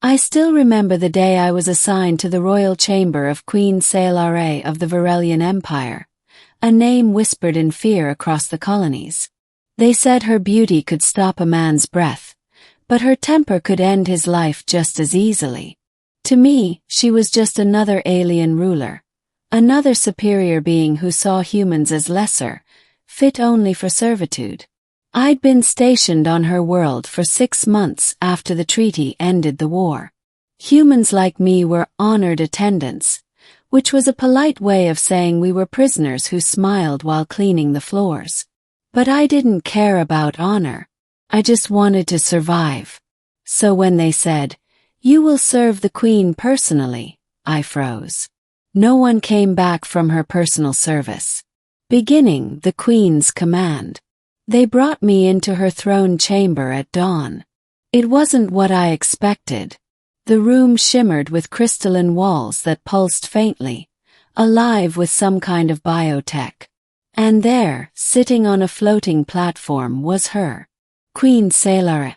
I still remember the day I was assigned to the royal chamber of Queen Sael'ra of the Varelian Empire, a name whispered in fear across the colonies. They said her beauty could stop a man's breath, but her temper could end his life just as easily. To me, she was just another alien ruler, another superior being who saw humans as lesser, fit only for servitude. I'd been stationed on her world for 6 months after the treaty ended the war. Humans like me were honored attendants, which was a polite way of saying we were prisoners who smiled while cleaning the floors. But I didn't care about honor. I just wanted to survive. So when they said, "You will serve the queen personally," I froze. No one came back from her personal service. Beginning the queen's command. They brought me into her throne chamber at dawn. It wasn't what I expected. The room shimmered with crystalline walls that pulsed faintly, alive with some kind of biotech. And there, sitting on a floating platform, was her, Queen Sael'ra.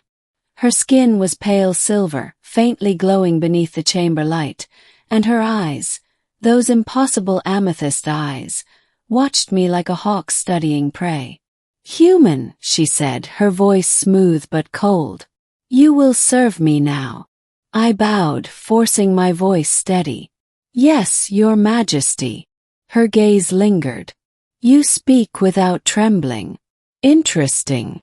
Her skin was pale silver, faintly glowing beneath the chamber light, and her eyes, those impossible amethyst eyes, watched me like a hawk studying prey. "Human," she said, her voice smooth but cold. "You will serve me now." I bowed, forcing my voice steady. "Yes, Your Majesty." Her gaze lingered. "You speak without trembling. Interesting."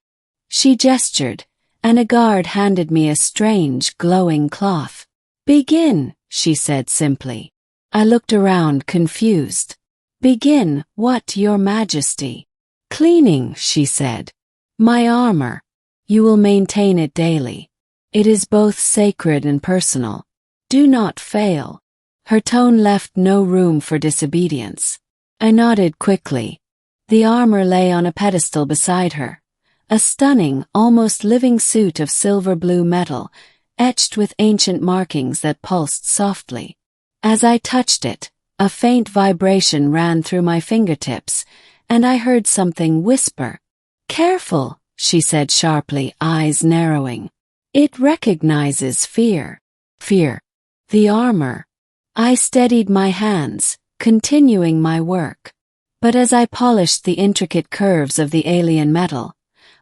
She gestured, and a guard handed me a strange, glowing cloth. "Begin," she said simply. I looked around, confused. "Begin what, Your Majesty?" "Cleaning," she said. "My armor. You will maintain it daily. It is both sacred and personal. Do not fail." Her tone left no room for disobedience. I nodded quickly. The armor lay on a pedestal beside her, a stunning, almost living suit of silver-blue metal, etched with ancient markings that pulsed softly. As I touched it, a faint vibration ran through my fingertips, and I heard something whisper. "Careful," she said sharply, eyes narrowing. "It recognizes fear." Fear. The armor. I steadied my hands, continuing my work. But as I polished the intricate curves of the alien metal,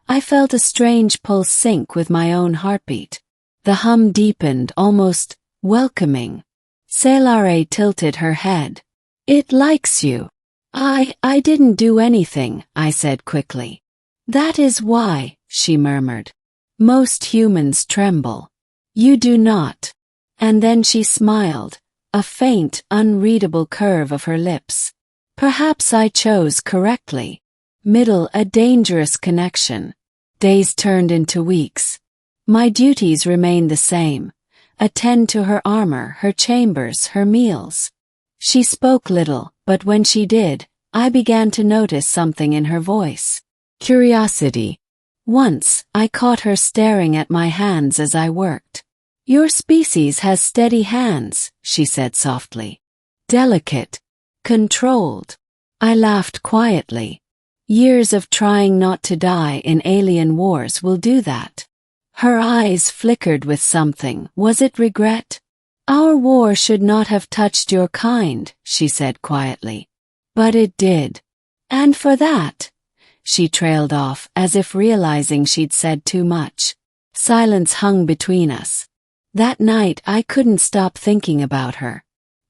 I felt a strange pulse sync with my own heartbeat. The hum deepened, almost welcoming. Sael'ra tilted her head. "It likes you." I didn't do anything," I said quickly. "That is why," she murmured. "Most humans tremble. You do not." And then she smiled, a faint, unreadable curve of her lips. "Perhaps I chose correctly." Middle, a dangerous connection. Days turned into weeks. My duties remained the same. Attend to her armor, her chambers, her meals. She spoke little, but when she did, I began to notice something in her voice. Curiosity. Once, I caught her staring at my hands as I worked. "Your species has steady hands," she said softly. "Delicate. Controlled." I laughed quietly. Years of trying not to die in alien wars will do that. Her eyes flickered with something. Was it regret? "Our war should not have touched your kind," she said quietly. "But it did. And for that," she trailed off, as if realizing she'd said too much. Silence hung between us. That night I couldn't stop thinking about her.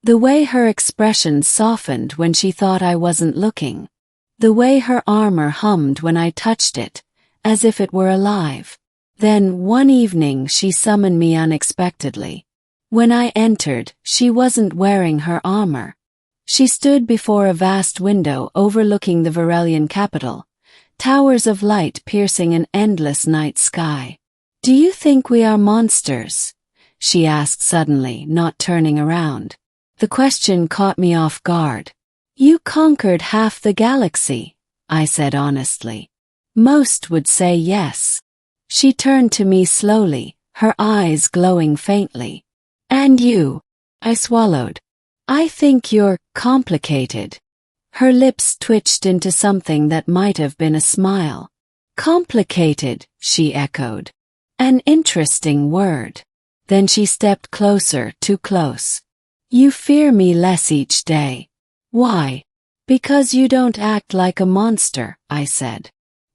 The way her expression softened when she thought I wasn't looking. The way her armor hummed when I touched it, as if it were alive. Then, one evening, she summoned me unexpectedly. When I entered, she wasn't wearing her armor. She stood before a vast window overlooking the Varelian capital, towers of light piercing an endless night sky. "Do you think we are monsters?" she asked suddenly, not turning around. The question caught me off guard. "You conquered half the galaxy," I said honestly. "Most would say yes." She turned to me slowly, her eyes glowing faintly. "And you?" I swallowed. "I think you're complicated." Her lips twitched into something that might have been a smile. "Complicated," she echoed. "An interesting word." Then she stepped closer, too close. You fear me less each day. Why? Because you don't act like a monster, I said.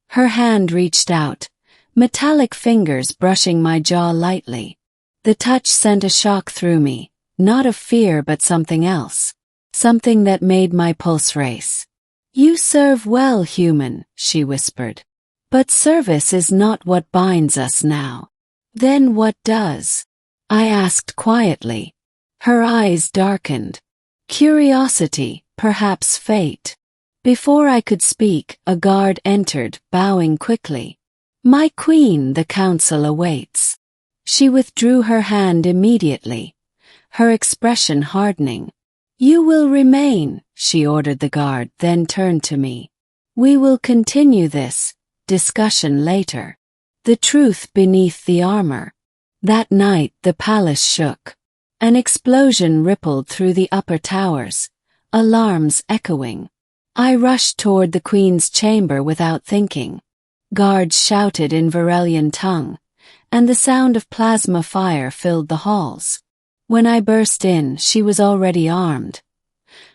Her hand reached out, metallic fingers brushing my jaw lightly. The touch sent a shock through me, not of fear but something else. Something that made my pulse race. You serve well, human, she whispered. But service is not what binds us now. Then what does? I asked quietly. Her eyes darkened. Curiosity, perhaps fate. Before I could speak, a guard entered, bowing quickly. My queen, the council awaits. She withdrew her hand immediately, her expression hardening. You will remain, she ordered the guard, then turned to me. We will continue this discussion later. The truth beneath the armor. That night the palace shook. An explosion rippled through the upper towers, alarms echoing. I rushed toward the queen's chamber without thinking. Guards shouted in Varelian tongue, and the sound of plasma fire filled the halls. When I burst in, she was already armed.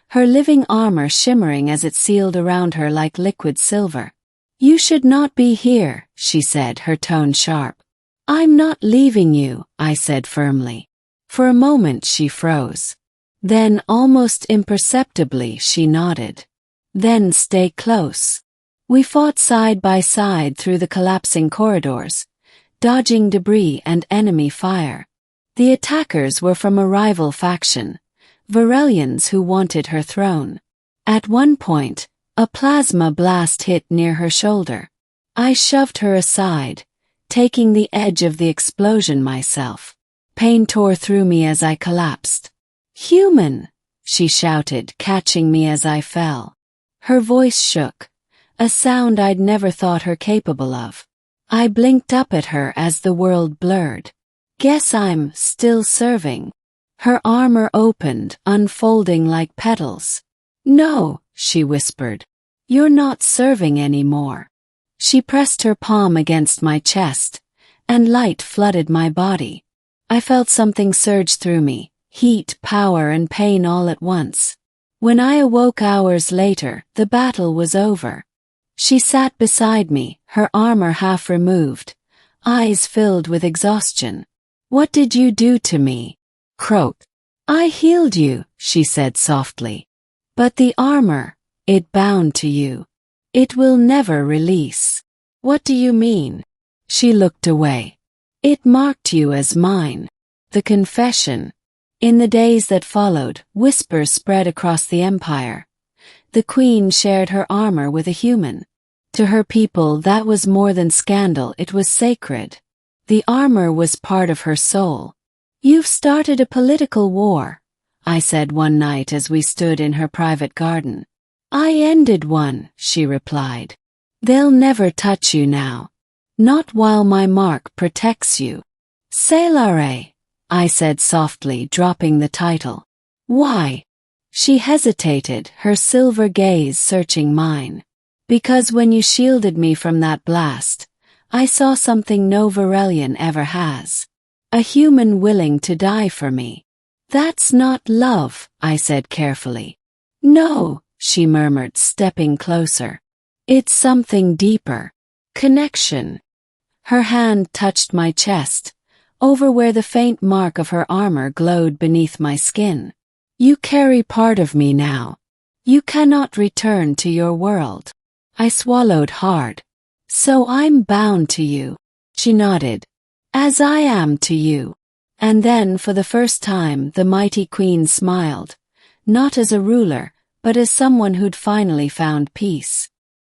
Her living armor shimmering as it sealed around her like liquid silver. You should not be here, she said, her tone sharp. I'm not leaving you, I said firmly. For a moment she froze. Then, almost imperceptibly, she nodded. Then stay close. We fought side by side through the collapsing corridors, dodging debris and enemy fire. The attackers were from a rival faction, Varelians who wanted her throne. At one point, a plasma blast hit near her shoulder. I shoved her aside, taking the edge of the explosion myself. Pain tore through me as I collapsed. Human, she shouted, catching me as I fell. Her voice shook, a sound I'd never thought her capable of. I blinked up at her as the world blurred. Guess I'm still serving. Her armor opened, unfolding like petals. No, she whispered. You're not serving anymore. She pressed her palm against my chest, and light flooded my body. I felt something surge through me, heat, power, and pain all at once. When I awoke hours later, the battle was over. She sat beside me, her armor half removed, eyes filled with exhaustion. What did you do to me? Croaked. I healed you, she said softly. But the armor, it bound to you. It will never release. What do you mean? She looked away. It marked you as mine. The confession. In the days that followed, whispers spread across the empire. The queen shared her armor with a human. To her people that was more than scandal, it was sacred. The armor was part of her soul. You've started a political war, I said one night as we stood in her private garden. I ended one, she replied. They'll never touch you now. Not while my mark protects you. Sael'ra, I said softly, dropping the title. Why? She hesitated, her silver gaze searching mine. Because when you shielded me from that blast, I saw something no Varelian ever has. A human willing to die for me. That's not love, I said carefully. No, she murmured, stepping closer. It's something deeper. Connection. Her hand touched my chest, over where the faint mark of her armor glowed beneath my skin. You carry part of me now. You cannot return to your world. I swallowed hard. So I'm bound to you. She nodded. As I am to you. And then for the first time the mighty queen smiled, not as a ruler, but as someone who'd finally found peace.